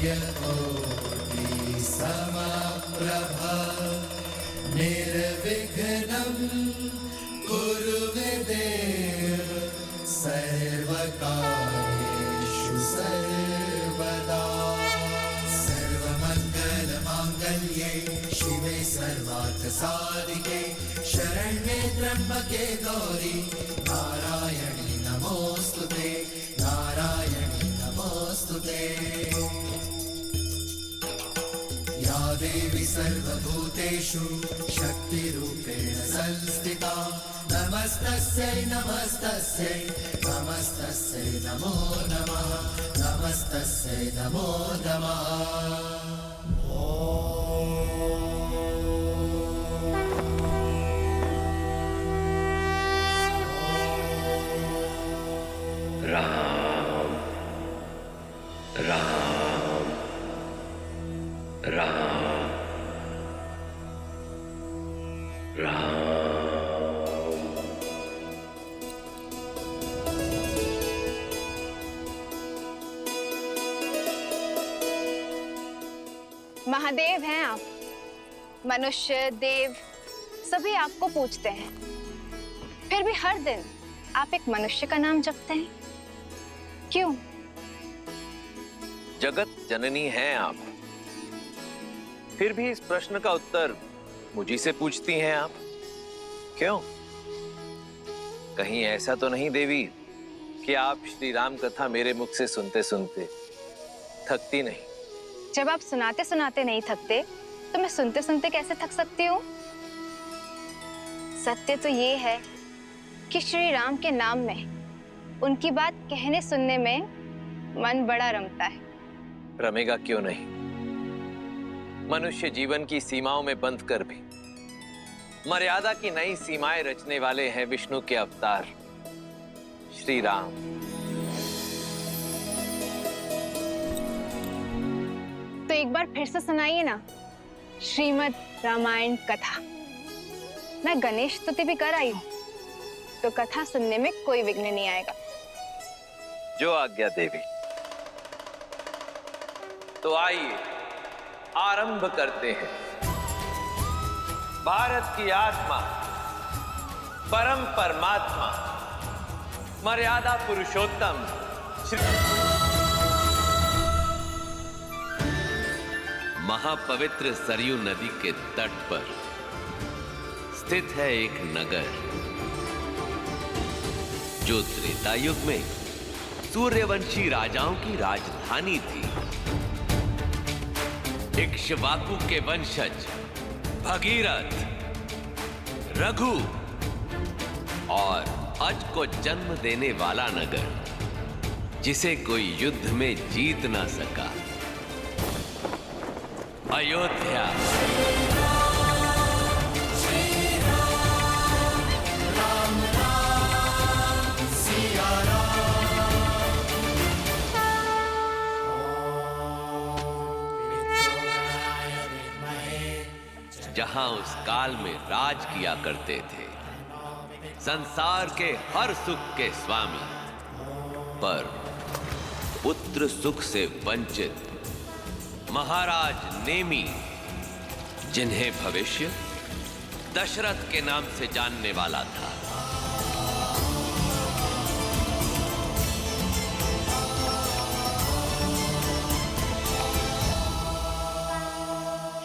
सूर्यकोटि समप्रभ निर्विघ्नं कुरु मे देव सर्वकार्येषु सर्वदा। सर्वमङ्गलमाङ्गल्ये शिवे सर्वार्थसाधिके शरण्ये त्र्यम्बके गौरी नारायणी नमोस्तुते नारायणी नमोस्तुते। या देवी सर्वभूतेषु शक्तिरूपेण संस्थिता नमस्तस्यै नमस्तस्यै नमस्तस्यै नमो नमः नमस्तस्यै नमो नमः। राम राम राम राम। महादेव हैं आप। मनुष्य देव सभी आपको पूजते हैं, फिर भी हर दिन आप एक मनुष्य का नाम जपते हैं, क्यों? जगत जननी हैं आप, फिर भी इस प्रश्न का उत्तर मुझी से पूछती हैं आप, क्यों? कहीं ऐसा तो नहीं देवी कि आप श्री राम कथा मेरे मुख से सुनते सुनते थकती नहीं? जब आप सुनाते सुनाते नहीं थकते तो मैं सुनते सुनते कैसे थक सकती हूँ? सत्य तो ये है कि श्री राम के नाम में, उनकी बात कहने सुनने में मन बड़ा रमता है। रमेगा क्यों नहीं? मनुष्य जीवन की सीमाओं में बंध कर भी मर्यादा की नई सीमाएं रचने वाले हैं विष्णु के अवतार श्री राम। तो एक बार फिर से सुनाइए ना श्रीमद् रामायण कथा। मैं गणेश स्तुति भी कर आई हूं, तो कथा सुनने में कोई विघ्न नहीं आएगा। जो आज्ञा देवी। तो आइए आरंभ करते हैं। भारत की आत्मा, परम परमात्मा, मर्यादा पुरुषोत्तम श्री महापवित्र सरयू नदी के तट पर स्थित है एक नगर जो त्रेता युग में सूर्यवंशी राजाओं की राजधानी थी। इक्ष्वाकु के वंशज भगीरथ, रघु और अज को जन्म देने वाला नगर, जिसे कोई युद्ध में जीत ना सका, अयोध्या। जहां उस काल में राज किया करते थे संसार के हर सुख के स्वामी, पर पुत्र सुख से वंचित महाराज नेमी, जिन्हें भविष्य दशरथ के नाम से जानने वाला था।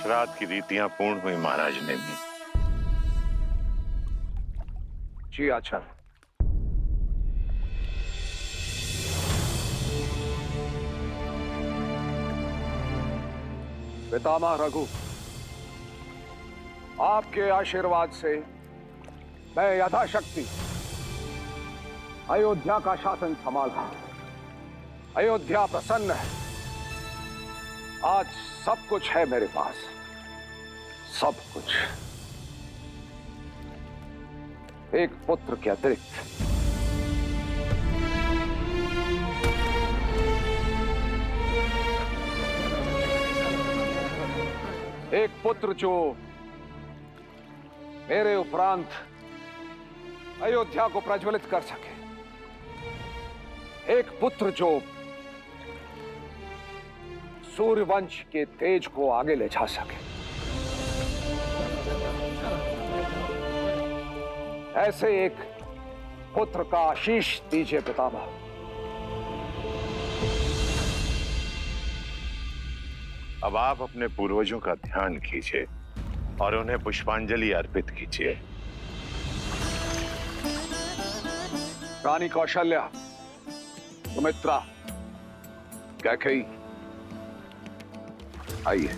श्राद्ध की रीतियां पूर्ण हुई महाराज ने भी। जी अच्छा। पितामह रघु, आपके आशीर्वाद से मैं यथाशक्ति अयोध्या का शासन संभाला। अयोध्या प्रसन्न है। आज सब कुछ है मेरे पास, सब कुछ। एक पुत्र के अतिरिक्त। एक पुत्र जो मेरे उपरांत अयोध्या को प्रज्वलित कर सके। एक पुत्र जो सूर्यवंश के तेज को आगे ले जा सके। ऐसे एक पुत्र का आशीष दीजिए पितामह। अब आप अपने पूर्वजों का ध्यान कीजिए और उन्हें पुष्पांजलि अर्पित कीजिए। रानी कौशल्या, सुमित्रा, कैकेयी, आइए।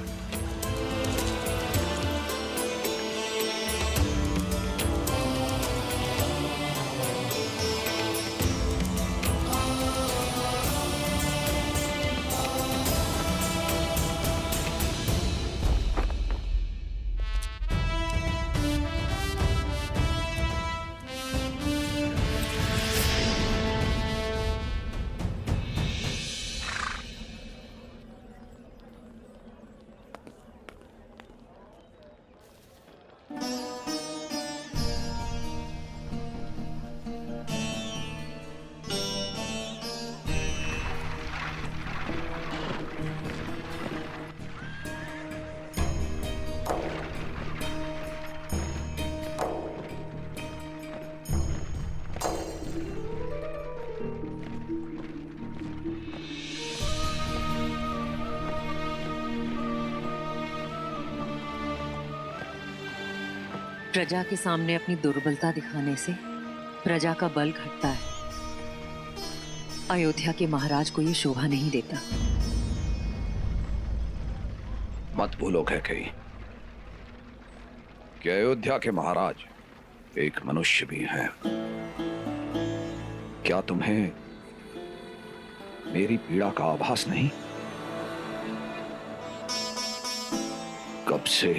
प्रजा के सामने अपनी दुर्बलता दिखाने से प्रजा का बल घटता है। अयोध्या के महाराज को ये शोभा नहीं देता। मत भूलो कैकेयी कि अयोध्या के महाराज एक मनुष्य भी हैं। क्या तुम्हें मेरी पीड़ा का आभास नहीं? कब से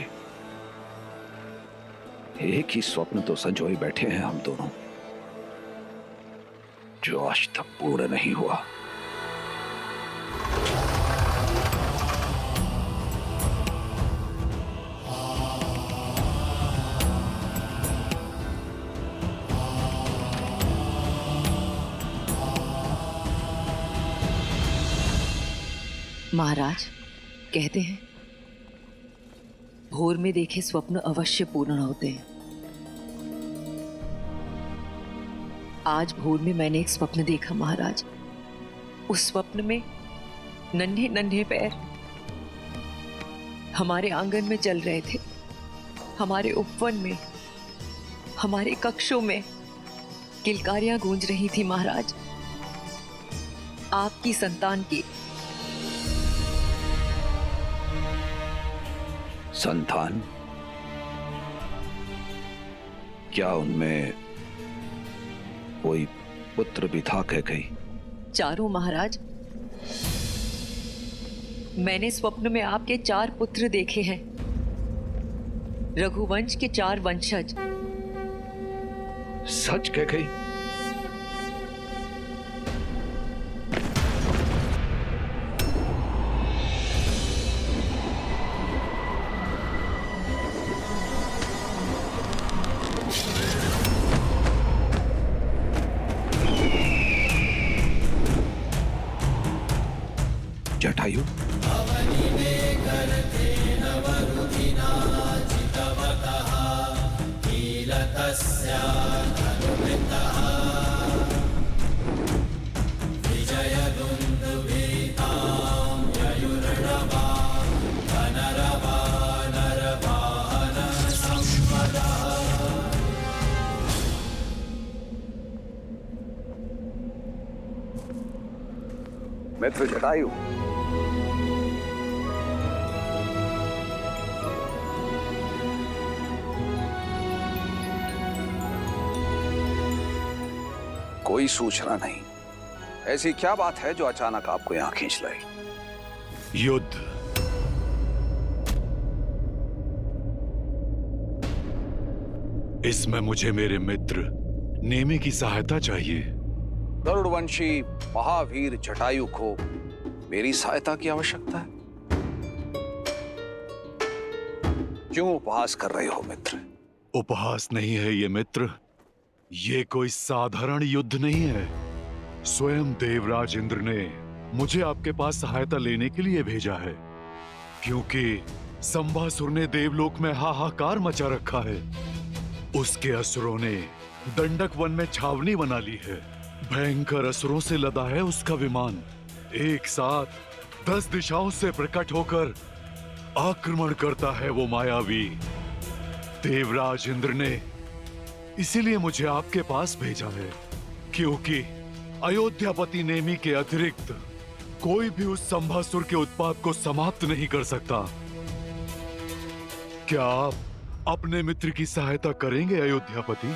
एक ही स्वप्न तो संजोए बैठे हैं हम दोनों, जो आज तक पूर्ण नहीं हुआ। महाराज कहते हैं भोर में देखे स्वप्न अवश्य पूर्ण होते हैं। आज भोर में मैंने एक स्वप्न देखा महाराज। उस स्वप्न में नन्हे नन्हे पैर हमारे आंगन में चल रहे थे। हमारे उपवन में, हमारे कक्षों में किलकारियां गूंज रही थी महाराज, आपकी संतान की। संतान? क्या उनमें कोई पुत्र भी था कैकेयी? चारों महाराज। मैंने स्वप्न में आपके 4 पुत्र देखे हैं, रघुवंश के 4 वंशज। सच कैकेयी? जटायु, मित्र जटायु, कोई सूचना नहीं। ऐसी क्या बात है जो अचानक आपको यहां खींच लाई? युद्ध। इसमें मुझे मेरे मित्र नेमी की सहायता चाहिए। गरुड़वंशी महावीर जटायु को मेरी सहायता की आवश्यकता है। क्यों उपहास कर रहे हो मित्र? उपहास नहीं है ये मित्र, ये कोई साधारण युद्ध नहीं है। स्वयं देवराज इंद्र ने मुझे आपके पास सहायता लेने के लिए भेजा है, क्योंकि संभासुर ने देवलोक में हाहाकार मचा रखा है। उसके असुरों ने दंडक वन में छावनी बना ली है। भयंकर असुरों से लदा है उसका विमान। एक साथ 10 दिशाओं से प्रकट होकर आक्रमण करता है वो मायावी। देवराज इंद्र ने इसीलिए मुझे आपके पास भेजा है, क्योंकि अयोध्यापति नेमि के अतिरिक्त कोई भी उस संभासुर के उत्पात को समाप्त नहीं कर सकता। क्या आप अपने मित्र की सहायता करेंगे अयोध्यापति?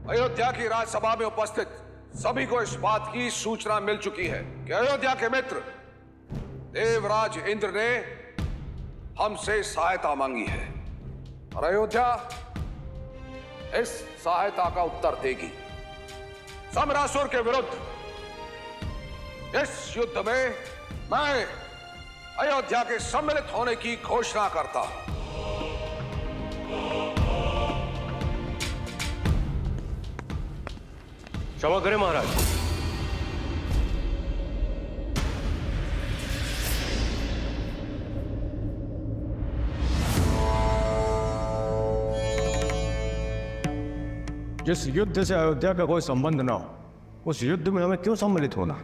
अयोध्या की राजसभा में उपस्थित सभी को इस बात की सूचना मिल चुकी है कि अयोध्या के मित्र देवराज इंद्र ने हमसे सहायता मांगी है और अयोध्या इस सहायता का उत्तर देगी। समरासुर के विरुद्ध इस युद्ध में मैं अयोध्या के सम्मिलित होने की घोषणा करता हूं। क्षमा करें महाराज। जिस युद्ध से अयोध्या का कोई संबंध ना हो, उस युद्ध में हमें क्यों सम्मिलित होना?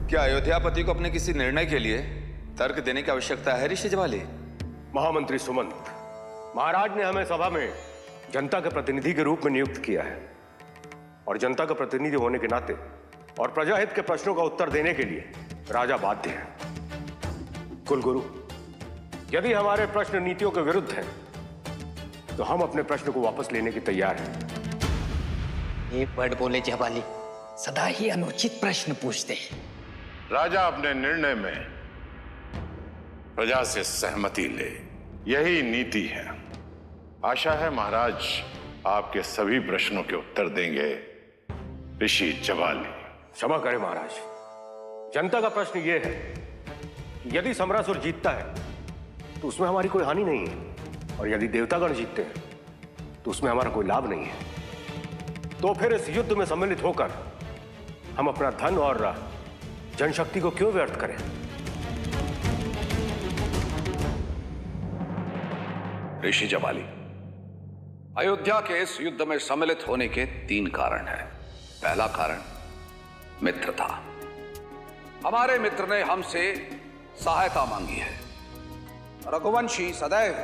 क्या अयोध्यापति को अपने किसी निर्णय के लिए तर्क देने की आवश्यकता है ऋषि ज्वाली? महामंत्री सुमंत, महाराज ने हमें सभा में जनता के प्रतिनिधि के रूप में नियुक्त किया है और जनता का प्रतिनिधि होने के नाते और प्रजाहित के प्रश्नों का उत्तर देने के लिए राजा बाध्य है। कुलगुरु, यदि हमारे प्रश्न नीतियों के विरुद्ध हैं तो हम अपने प्रश्न को वापस लेने की तैयार हैं। एक वर्ड बोले जवाली, सदा ही अनुचित प्रश्न पूछते हैं। राजा अपने निर्णय में प्रजा से सहमति ले, यही नीति है। आशा है महाराज आपके सभी प्रश्नों के उत्तर देंगे ऋषि ज्वाली। क्षमा करें महाराज, जनता का प्रश्न यह है कि यदि समरासुर जीतता है तो उसमें हमारी कोई हानि नहीं है, और यदि देवतागण जीतते हैं तो उसमें हमारा कोई लाभ नहीं है। तो फिर इस युद्ध में सम्मिलित होकर हम अपना धन और जनशक्ति को क्यों व्यर्थ करें? ऋषि ज्वाली, अयोध्या के इस युद्ध में सम्मिलित होने के 3 कारण हैं। पहला कारण मित्रता। हमारे मित्र ने हमसे सहायता मांगी है। रघुवंशी सदैव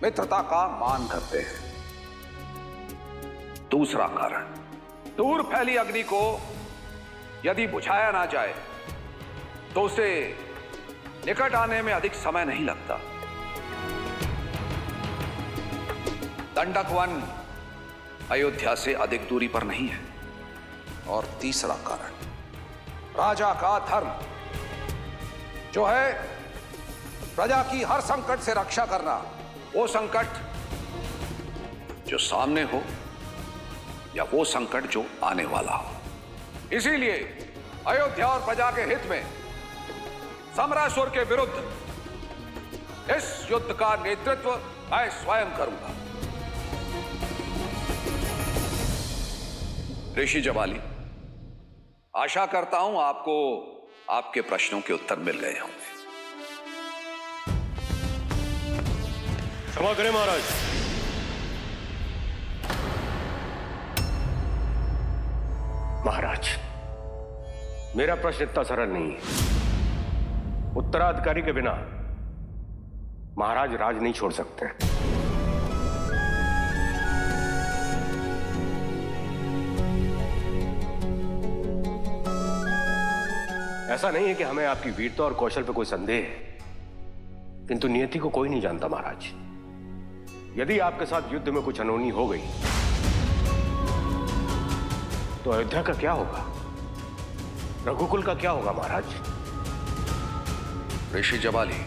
मित्रता का मान करते हैं। दूसरा कारण, दूर फैली अग्नि को यदि बुझाया ना जाए तो उसे निकट आने में अधिक समय नहीं लगता। दंडक वन अयोध्या से अधिक दूरी पर नहीं है। और तीसरा कारण, राजा का धर्म, जो है प्रजा की हर संकट से रक्षा करना। वो संकट जो सामने हो या वो संकट जो आने वाला हो। इसीलिए अयोध्या और प्रजा के हित में समरासुर के विरुद्ध इस युद्ध का नेतृत्व मैं स्वयं करूंगा। ऋषि ज्वाली, आशा करता हूं आपको आपके प्रश्नों के उत्तर मिल गए होंगे। क्षमा करें महाराज। महाराज, मेरा प्रश्न इतना सरल नहीं है। उत्तराधिकारी के बिना महाराज राज नहीं छोड़ सकते। ऐसा नहीं है कि हमें आपकी वीरता और कौशल पर कोई संदेह है, किंतु नियति को कोई नहीं जानता महाराज। यदि आपके साथ युद्ध में कुछ अनहोनी हो गई तो अयोध्या का क्या होगा? रघुकुल का क्या होगा महाराज? ऋषि ज्वाली,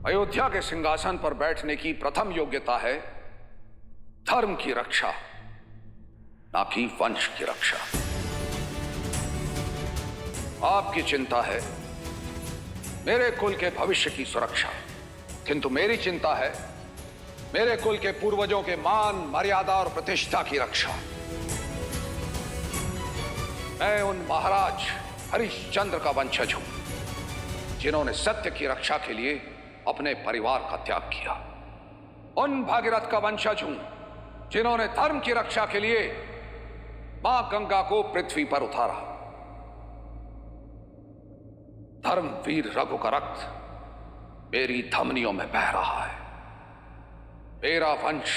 अयोध्या के सिंहासन पर बैठने की प्रथम योग्यता है धर्म की रक्षा। ना कि वंश की रक्षा। आपकी चिंता है मेरे कुल के भविष्य की सुरक्षा, किंतु मेरी चिंता है मेरे कुल के पूर्वजों के मान, मर्यादा और प्रतिष्ठा की रक्षा। मैं उन महाराज हरिश्चंद्र का वंशज हूं जिन्होंने सत्य की रक्षा के लिए अपने परिवार का त्याग किया। उन भागीरथ का वंशज हूं जिन्होंने धर्म की रक्षा के लिए मां गंगा को पृथ्वी पर उतारा। धर्मवीर रघु का रक्त मेरी धमनियों में बह रहा है। मेरा वंश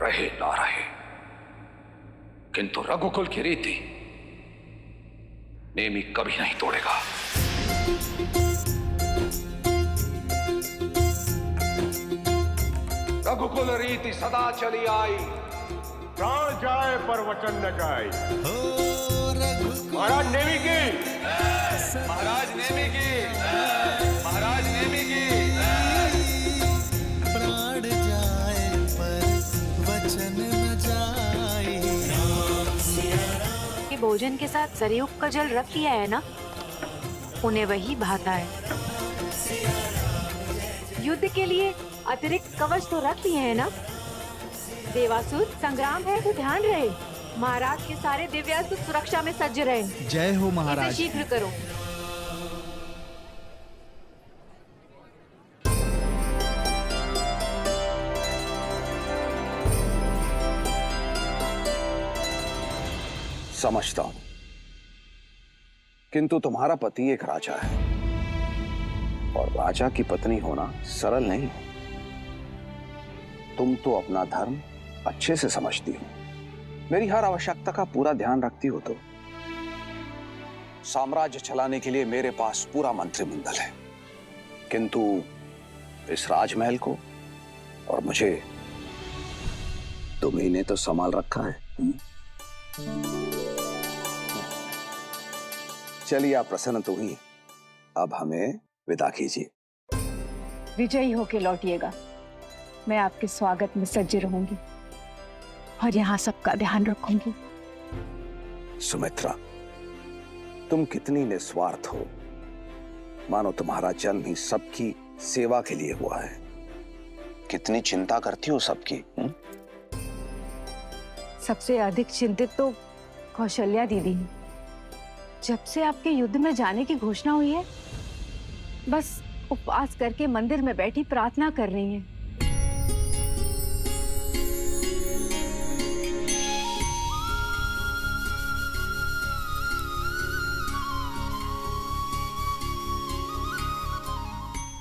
रहे ना रहे, किंतु रघुकुल की रीति नेमी कभी नहीं तोड़ेगा। रघुकुल रीति सदा चली आई, प्राण जाए पर वचन न जाए। महाराज नेमी की, महाराज नेमी की, महाराज नेमी की। प्राण जाए पर वचन न जाए। कि भोजन के साथ सरयुग का जल रख लिया है ना, उन्हें वही भाता है। युद्ध के लिए अतिरिक्त कवच तो रख लिए हैं ना। देवासुर संग्राम है तो ध्यान रहे, महाराज के सारे दिव्यास्त्र सुरक्षा में सज्ज रहे। जय हो महाराज। इसे शीघ्र करो। समझता हूं, किंतु तुम्हारा पति एक राजा है और राजा की पत्नी होना सरल नहीं। तुम तो अपना धर्म अच्छे से समझती हो, मेरी हर आवश्यकता का पूरा ध्यान रखती हो। तो साम्राज्य चलाने के लिए मेरे पास पूरा मंत्रिमंडल है, किंतु इस राजमहल को और मुझे तुम्ही ने तो संभाल रखा है। चलिए, आप प्रसन्न तो हुई, अब हमें विदा कीजिए। विजयी होके लौटिएगा। मैं आपके स्वागत में सज्ज रहूंगी और यहाँ सबका ध्यान रखूंगी। सुमित्रा, तुम कितनी निस्वार्थ हो, मानो तुम्हारा जन्म ही सबकी सेवा के लिए हुआ है। कितनी चिंता करती हो सबकी। सबसे अधिक चिंतित तो कौशल्या दीदी हैं। जब से आपके युद्ध में जाने की घोषणा हुई है, बस उपवास करके मंदिर में बैठी प्रार्थना कर रही हैं।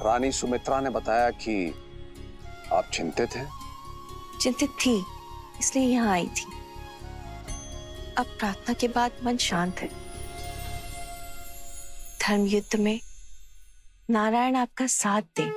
रानी सुमित्रा ने बताया कि आप चिंतित हैं। चिंतित थी, इसलिए यहाँ आई थी। अब प्रार्थना के बाद मन शांत है। धर्म युद्ध में नारायण आपका साथ दें।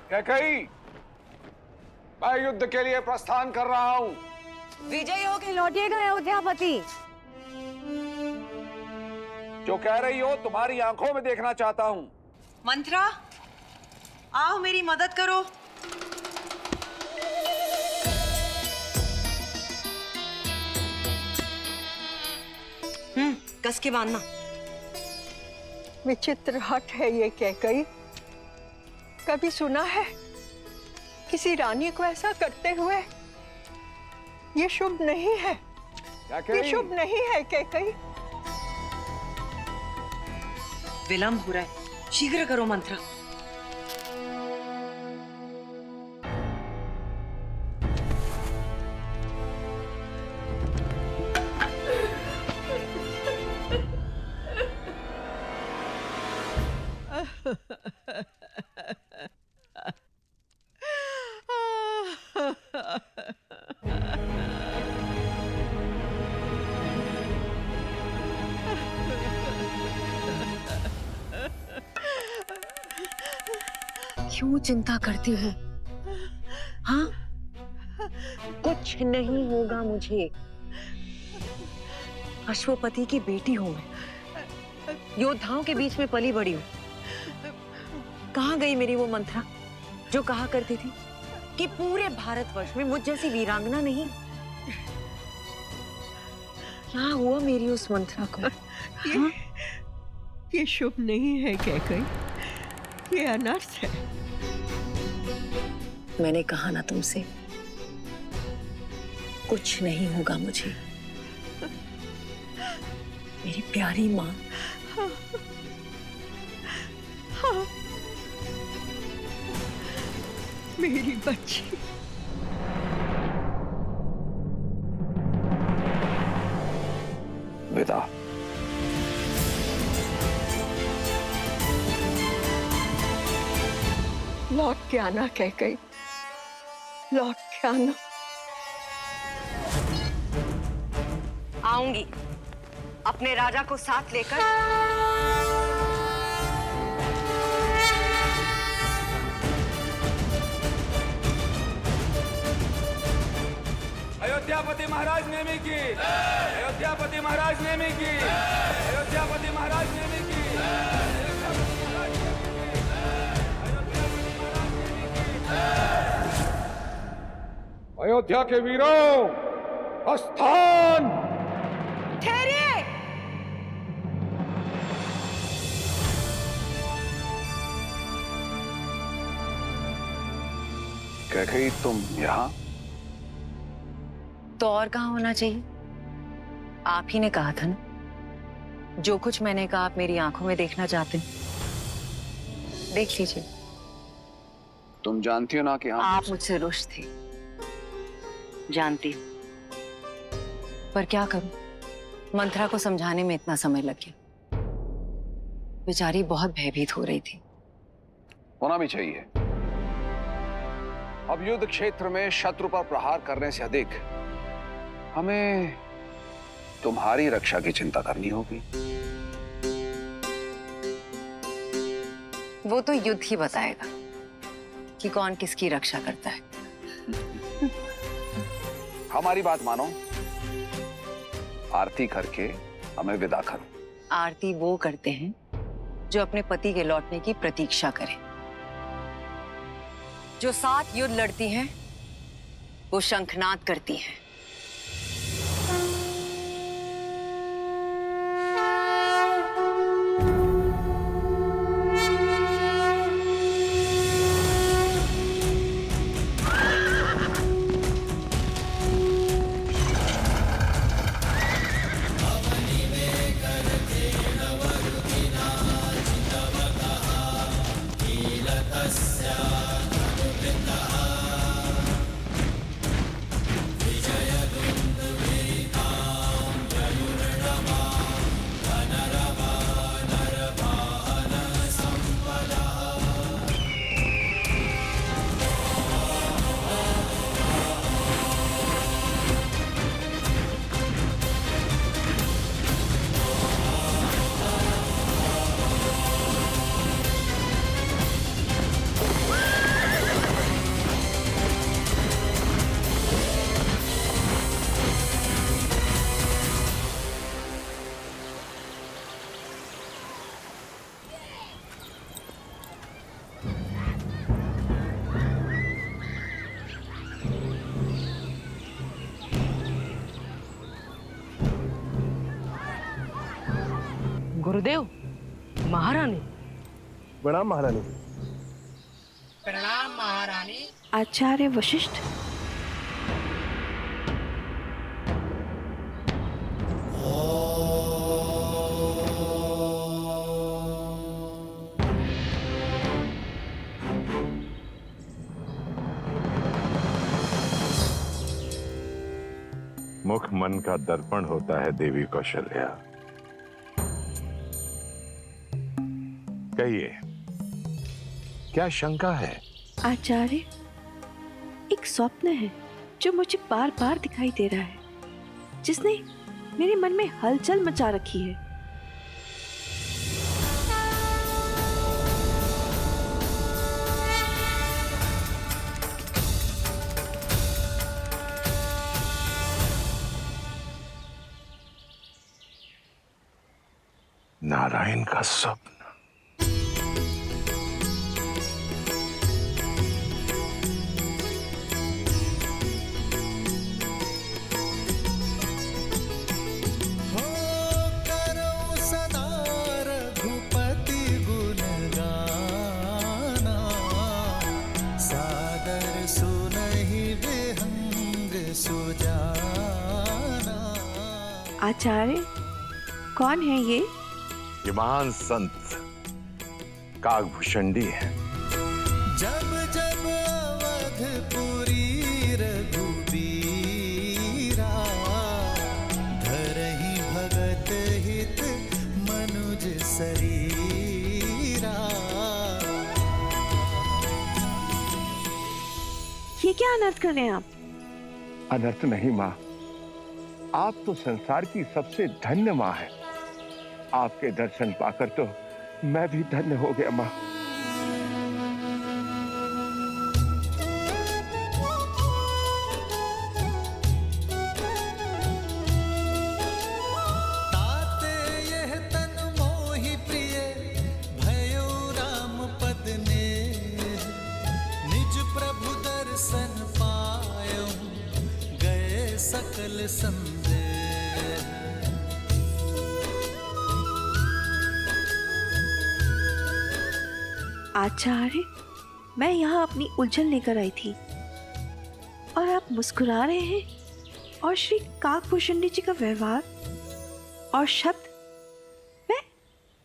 कैकेयी, मैं युद्ध के लिए प्रस्थान कर रहा हूं। विजयी होके लौटिएगा अयोध्यापति। जो कह रही हो तुम्हारी आंखों में देखना चाहता हूं। मंत्रा, आओ मेरी मदद करो। कस के बांधना। विचित्र हट है ये कैकई। कभी सुना है किसी रानी को ऐसा करते हुए? ये शुभ नहीं है, ये शुभ नहीं है कैकई। विलंब हो रहा है, शीघ्र करो मंत्रा। क्यों चिंता करती हो? हाँ, कुछ नहीं होगा मुझे। अश्वपति की बेटी हूं मैं, योद्धाओं के बीच में पली बड़ी हूं। कहाँ गई मेरी वो मंत्रा जो कहा करती थी कि पूरे भारतवर्ष में मुझ जैसी वीरांगना नहीं? क्या हुआ मेरी उस मंत्रा को? ये शुभ नहीं है कैकई, ये अनर्थ है। मैंने कहा ना तुमसे, कुछ नहीं होगा मुझे। मेरी प्यारी माँ। हाँ, मेरी बच्ची। विदा। लौट के आना कैकई, लौट के आना। आऊंगी अपने राजा को साथ लेकर। अयोध्यापति महाराज नेमी की, अयोध्यापति महाराज नेमी की, अयोध्यापति महाराज नेमी की। अयोध्या के वीरों, प्रस्थान। ठहरिए। कैकई, तुम यहाँ? तो और कहाँ होना चाहिए? आप ही ने कहा था ना, जो कुछ मैंने कहा आप मेरी आंखों में देखना चाहते हैं। देख लीजिए। तुम जानती हो ना कि आप मुझसे रुष्ट थे, जानती हूँ। पर क्या करूं, मंत्रा को समझाने में इतना समय लग गया। बेचारी बहुत भयभीत हो रही थी। होना भी चाहिए। अब युद्ध क्षेत्र में शत्रु पर प्रहार करने से अधिक हमें तुम्हारी रक्षा की चिंता करनी होगी। वो तो युद्ध ही बताएगा कि कौन किसकी रक्षा करता है। हमारी बात मानो, आरती करके हमें विदा करो। आरती वो करते हैं जो अपने पति के लौटने की प्रतीक्षा करें। जो साथ युद्ध लड़ती हैं, वो शंखनाद करती हैं। गुरुदेव, महारानी। प्रणाम महारानी। प्रणाम महारानी। आचार्य वशिष्ठ। मुख मन का दर्पण होता है देवी कौशल्या। कहिए, क्या शंका है? आचार्य, एक स्वप्न है जो मुझे बार बार दिखाई दे रहा है, जिसने मेरे मन में हलचल मचा रखी है। नारायण का स्वप्न। आचार्य, कौन है ये? ये महान संत काकभूषणी है। जब जब अवधपुरी रघुबीरा, धरहि भगत हित मनुज शरीरा। ये क्या अनर्थ कर रहे हैं आप? अनर्थ नहीं माँ, आप तो संसार की सबसे धन्य माँ है। आपके दर्शन पाकर तो मैं भी धन्य हो गया माँ। ताते यह तन मोहि प्रिय, भयो राम पद ने। निज प्रभु दर्शन पायो, गए सकल संदेह। आचार्य, मैं यहाँ अपनी उलझन लेकर आई थी और आप मुस्कुरा रहे हैं, और श्री काकभूषणी जी का व्यवहार और शब्द, मैं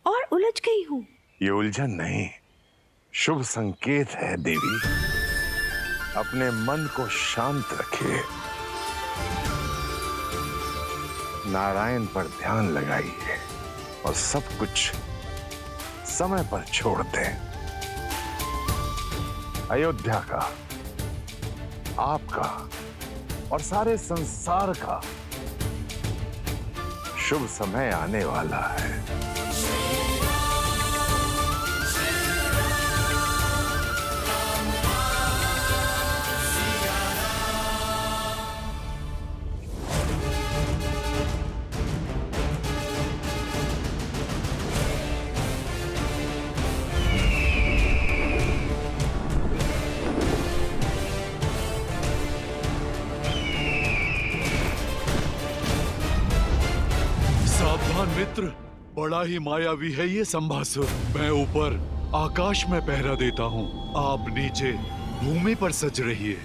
और उलझ गई हूँ। ये उलझन नहीं, शुभ संकेत है देवी। अपने मन को शांत रखिए, नारायण पर ध्यान लगाइए और सब कुछ समय पर छोड़ दें। अयोध्या का, आपका और सारे संसार का शुभ समय आने वाला है। मित्र, बड़ा ही मायावी है ये संभासुर। मैं ऊपर आकाश में पहरा देता हूँ, आप नीचे भूमि पर सज रहिए।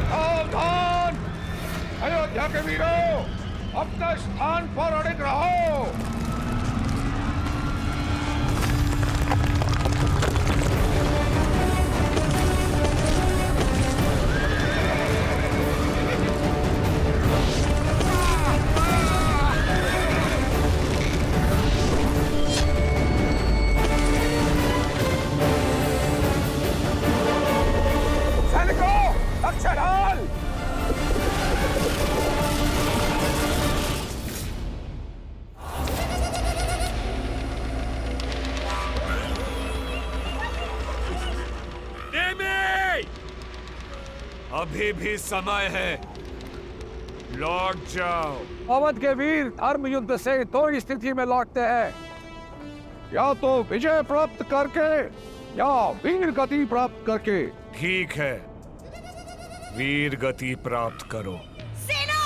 सावधान! अयोध्या के वीरों, अपने स्थान पर अड़िग रहो। अभी भी समय है, लौट जाओ। अवध के वीर धर्म युद्ध से दो स्थिति में लौटते हैं, या तो विजय प्राप्त करके या वीर गति प्राप्त करके। ठीक है, वीर गति प्राप्त करो। सेना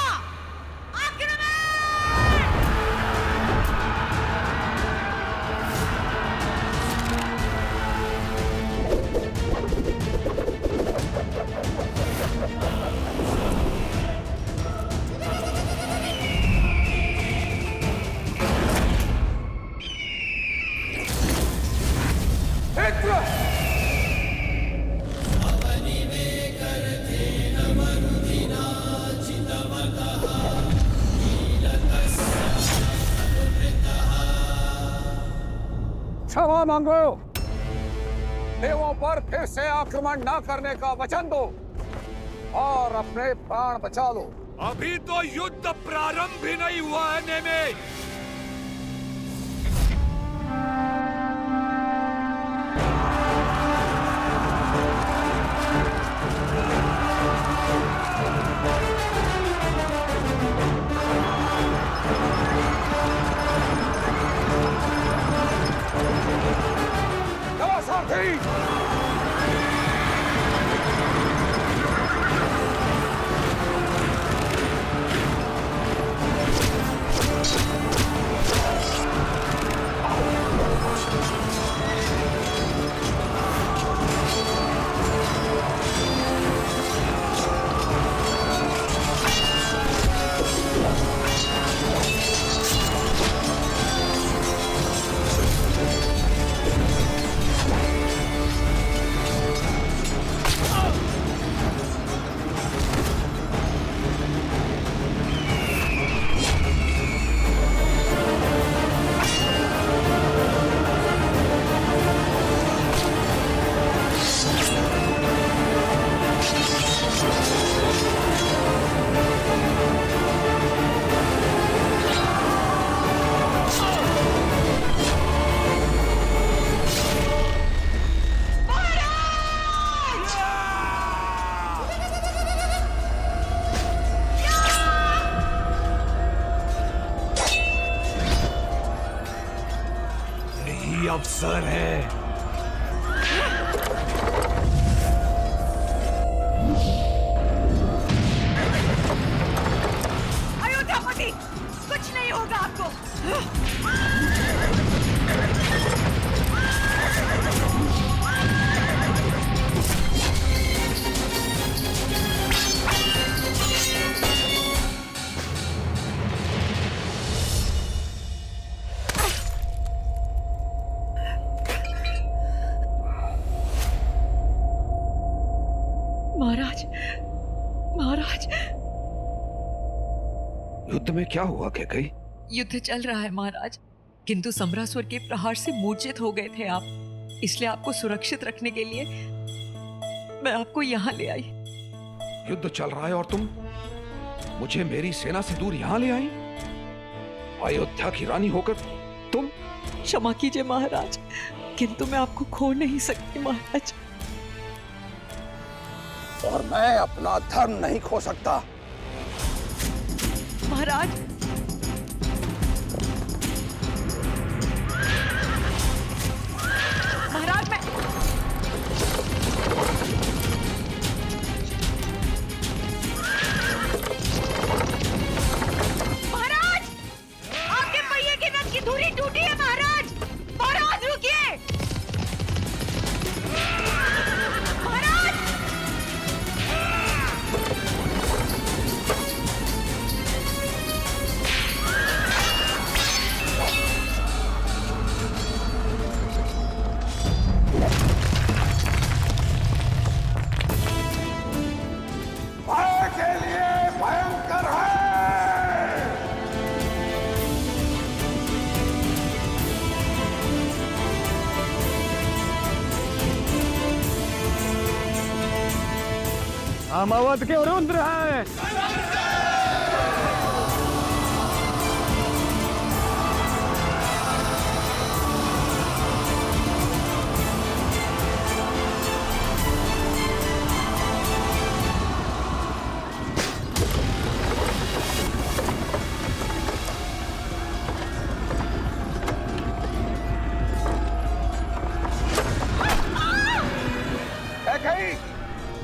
आक्रमण! क्षमा मांगो, देवों पर फिर से आक्रमण ना करने का वचन दो और अपने प्राण बचा लो। अभी तो युद्ध प्रारंभ भी नहीं हुआ है नेमे। अवसर है। अयोध्यापति, कुछ नहीं होगा आपको। महाराज, महाराज, युद्ध में क्या हुआ कैकई? युद्ध चल रहा है महाराज, किंतु सम्रासुर के प्रहार से मूर्छित हो गए थे आप, इसलिए आपको सुरक्षित रखने के लिए मैं आपको यहाँ ले आई। युद्ध चल रहा है और तुम मुझे मेरी सेना से दूर यहाँ ले आई? अयोध्या की रानी होकर तुम? क्षमा कीजिए महाराज, किंतु मैं आपको खो नहीं सकती महाराज। और मैं अपना धर्म नहीं खो सकता। महाराज, महाराज मैं महाराज, आपके पहिए के नट की धुरी टूटी है महाराज। महाराज रुकिए। महाराज, हम अवध के रुद्र हैं।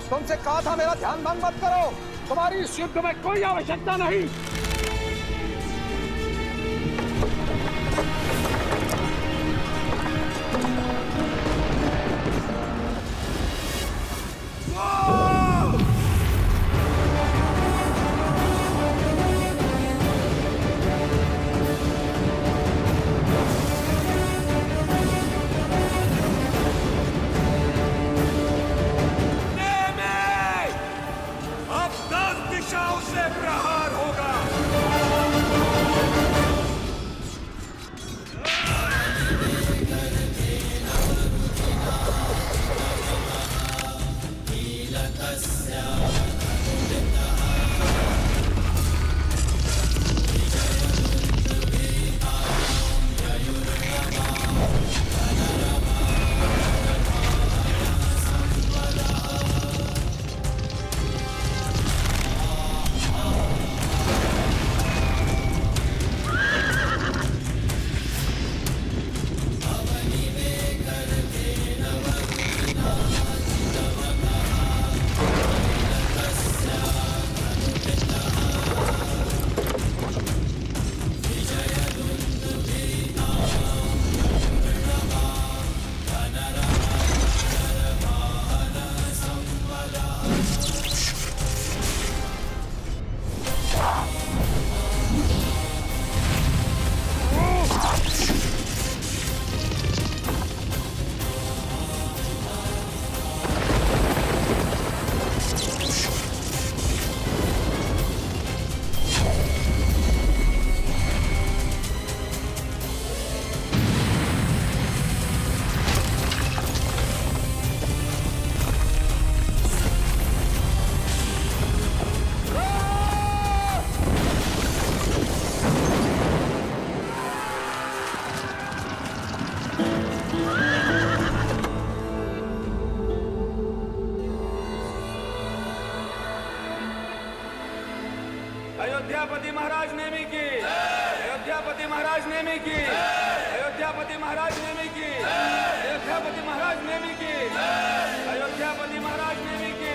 तुमसे कहा था मेरा ध्यान भंग मत करो। तुम्हारी इस युद्ध में कोई आवश्यकता नहीं। अयोध्यापति महाराज नेमी की, अयोध्यापति महाराज नेमी की, अयोध्यापति महाराज नेमी की, अयोध्यापति महाराज नेमी की, अयोध्यापति महाराज नेमी की, अयोध्यापति महाराज नेमी की,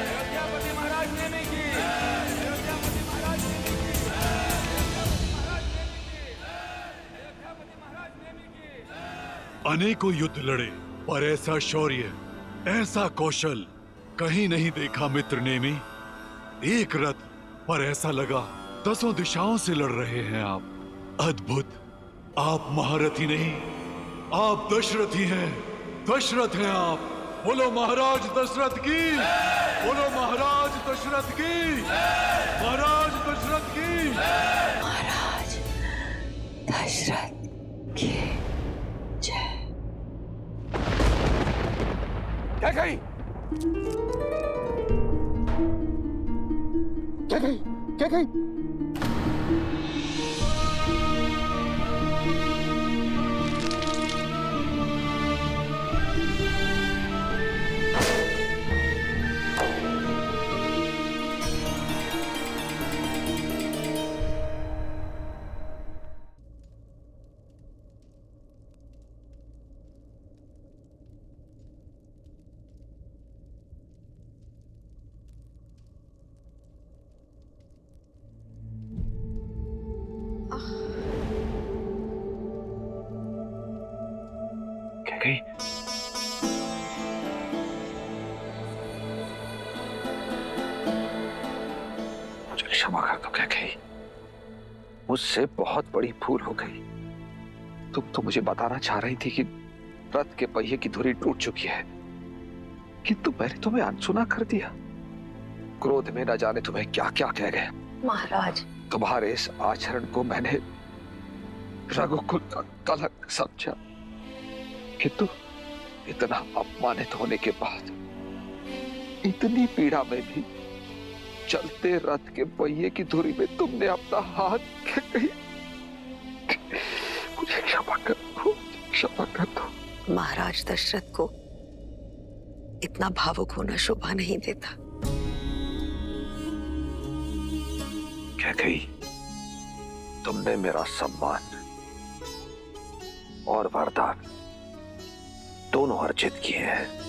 अयोध्यापति महाराज नेमी की, अयोध्यापति महाराज नेमी की। अनेकों युद्ध लड़े पर ऐसा शौर्य, ऐसा कौशल कहीं नहीं देखा मित्र नेमी। एक रथ पर ऐसा लगा 10 दिशाओं से लड़ रहे हैं आप। अद्भुत। आप महारथी नहीं, आप दशरथी हैं। दशरथ हैं आप। बोलो महाराज दशरथ की, बोलो महाराज दशरथ की, महाराज दशरथ की, महाराज दशरथ की जय। क्या गई? क्या गई? क्या गई? गई। मुझे क्षमा कर दो कैकेयी, मुझसे बहुत बड़ी भूल हो गई। तुम तो मुझे बताना चाह रही थी कि रथ के पहिए की धुरी टूट चुकी है, किंतु मैंने तुम्हें अनसुना कर दिया। क्रोध में न जाने तुम्हें क्या क्या कह गया। महाराज, तुम्हारे इस आचरण को मैंने रघुकुल का कलंक समझा, किंतु इतना अपमानित होने के बाद, इतनी पीड़ा में भी चलते रथ के पहिए की धुरी में तुमने अपना हाथ कहीं। मुझे क्षमा कर दो, क्षमा कर दो। महाराज दशरथ को इतना भावुक होना शोभा नहीं देता। क्या कही? तुमने मेरा सम्मान और वरदान दोनों अर्जित किए हैं।